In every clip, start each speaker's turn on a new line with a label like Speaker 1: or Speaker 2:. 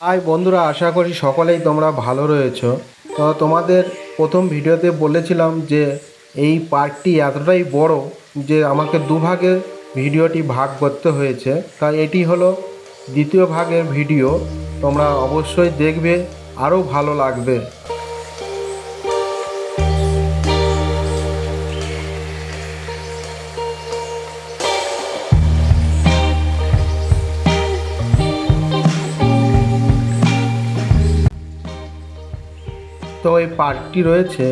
Speaker 1: High বন্ধুরা, আশা করি সকলেই তোমরা ভালো রয়েছো। তো তোমাদের প্রথম ভিডিওতে বলেছিলাম যে এই পার্কটি এতটাই বড় যে আমাকে দুভাগে ভিডিওটি ভাগ করতে হয়েছে। তাই এটি হলো দ্বিতীয় ভাগের ভিডিও, তোমরা অবশ্যই দেখবে, আরও ভালো লাগবে। তো এই পার্কটি রয়েছে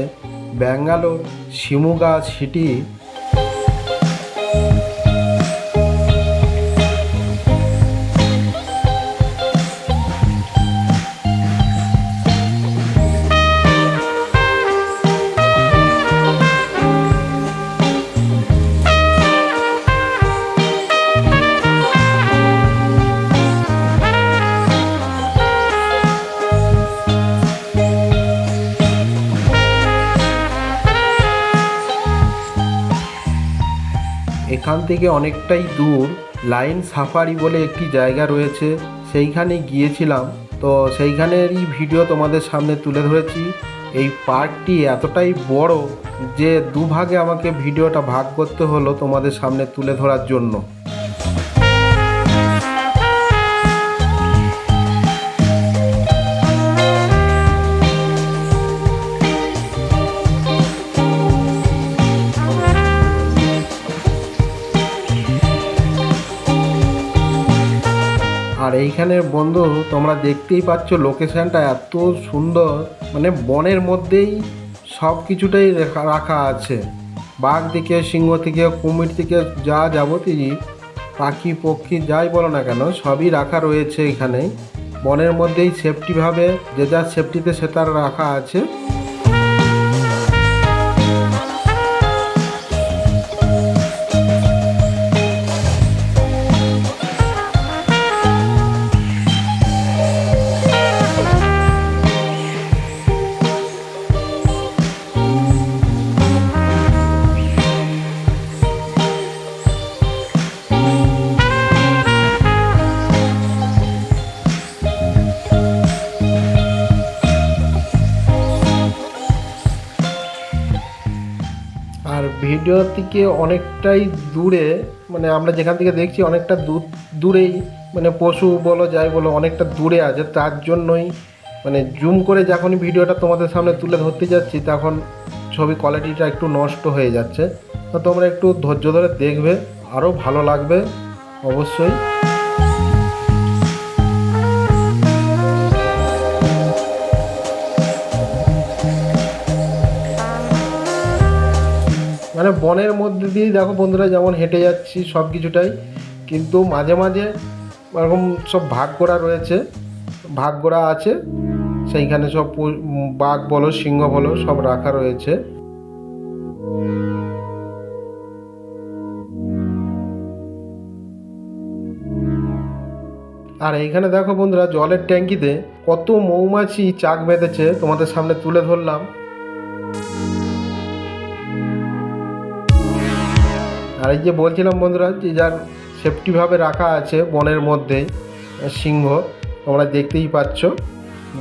Speaker 1: ব্যাঙ্গালোর শিমুগা সিটি। এখান থেকে অনেকটাই দূর লাইন সাফারি বলে একটি জায়গা রয়েছে, সেইখানে গিয়েছিলাম। তো সেইখানেরই ভিডিও তোমাদের সামনে তুলে ধরেছি। এই পার্কটি এতটাই বড় যে দুভাগে আমাকে ভিডিওটা ভাগ করতে হলো তোমাদের সামনে তুলে ধরার জন্য। আর এইখানের বন্ধু তোমরা দেখতেই পাচ্ছ লোকেশানটা এত সুন্দর, মানে বনের মধ্যেই সব কিছুটাই রাখা আছে। বাঘ থেকে, সিংহ থেকে, কুমির থেকে যা যাবতীয় পাখি পক্ষী যাই বলো না কেন সবই রাখা রয়েছে এখানে। বনের মধ্যেই সেফটিভাবে যে যার সেফটিতে সেটা রাখা আছে। আর ভিডিও থেকে অনেকটাই দূরে, মানে আমরা যেখান থেকে দেখছি অনেকটা দূরেই, মানে পশু বলো যাই বলো অনেকটা দূরে আছে। তার জন্যই মানে জুম করে যখনই ভিডিওটা তোমাদের সামনে তুলে ধরতে যাচ্ছি তখন ছবি কোয়ালিটিটা একটু নষ্ট হয়ে যাচ্ছে। তো তোমরা একটু ধৈর্য ধরে দেখবে, আরও ভালো লাগবে অবশ্যই। মানে বনের মধ্যে দিয়েই দেখো বন্ধুরা যেমন হেঁটে যাচ্ছি সব কিছুটাই, কিন্তু মাঝে মাঝে এরকম সব ভাগ করা রয়েছে, ভাগ করা আছে। সেইখানে সব বাঘ বলো সিংহ বলো সব রাখা রয়েছে। আর এইখানে দেখো বন্ধুরা জলের ট্যাঙ্কিতে কত মৌমাছি চাক বেঁধেছে তোমাদের সামনে তুলে ধরলাম। আর এই যে বলছিলাম বন্ধুরা যে যার সেফটিভাবে রাখা আছে বনের মধ্যে সিংহ, তোমরা দেখতেই পাচ্ছ।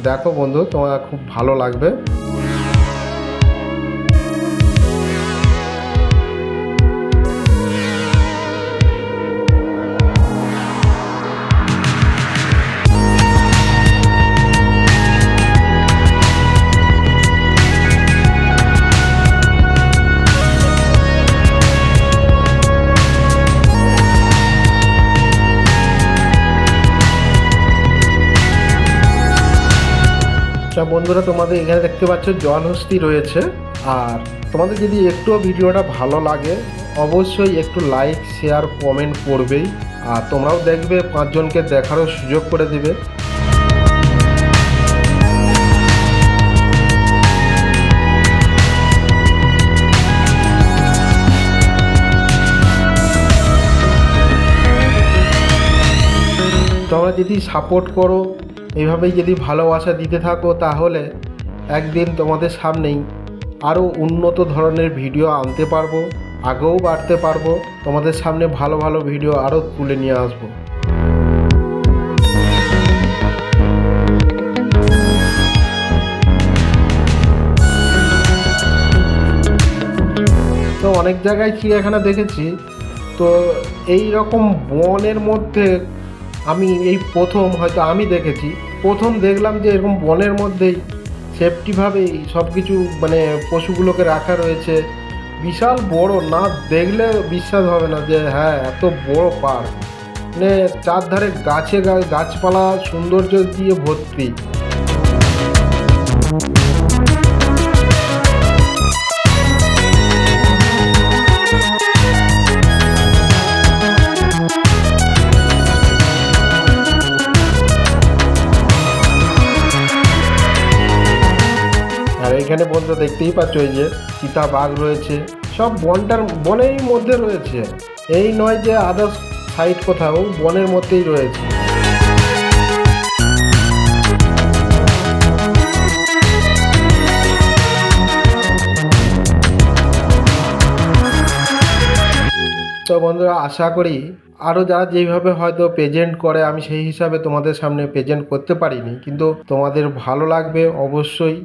Speaker 1: দেখো বন্ধু, তোমার খুব ভালো লাগবে। বন্ধুরা তোমাদের এখানে দেখতে পাচ্ছ জলহস্তি রয়েছে। আর তোমাদের যদি একটুও ভিডিওটা ভালো লাগে অবশ্যই একটু লাইক শেয়ার কমেন্ট করবেই। আর তোমরাও দেখবে, 5 জনকে দেখারও সুযোগ করে দেবে। তোমরা যদি সাপোর্ট করো, এইভাবেই যদি ভালোবাসা দিতে থাকো, তাহলে একদিন তোমাদের সামনেই আরও উন্নত ধরনের ভিডিও আনতে পারবো, আগেও বাড়তে পারবো। তোমাদের সামনে ভালো ভালো ভিডিও আরও তুলে নিয়ে আসবো। অনেক জায়গায় চিড়িয়াখানা দেখেছি, তো এই রকম বনের মধ্যে আমি এই প্রথম হয়তো আমি দেখেছি, প্রথম দেখলাম যে এরকম বনের মধ্যেই সেফটিভাবেই সব কিছু মানে পশুগুলোকে রাখা রয়েছে। বিশাল বড়, না দেখলে বিশ্বাস হবে না যে হ্যাঁ এত বড় পার্ক, মানে চারধারে গাছপালা সৌন্দর্য দিয়ে ভর্তি। আর এখানে বন্ধু দেখতেই পাচ্ছ এই যে চিতা বাঘ রয়েছে, সব বনের মধ্যে রয়েছে, এই নয় যে আদার্স সাইড কোথাও, বনের মধ্যেই রয়েছে। তো বন্ধুরা, আশা করি আরও যারা যেইভাবে হয়তো প্রেজেন্ট করে আমি সেই হিসাবে তোমাদের সামনে প্রেজেন্ট করতে পারিনি, কিন্তু তোমাদের ভালো লাগবে অবশ্যই।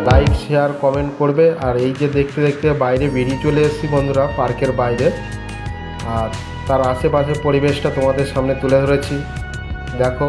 Speaker 1: লাইক শেয়ার কমেন্ট করবে। আর এই যে দেখতে দেখতে বাইরে বেরিয়ে চলে এসেছি বন্ধুরা, পার্কের বাইরে, আর তার আশেপাশের পরিবেশটা তোমাদের সামনে তুলে ধরেছি, দেখো।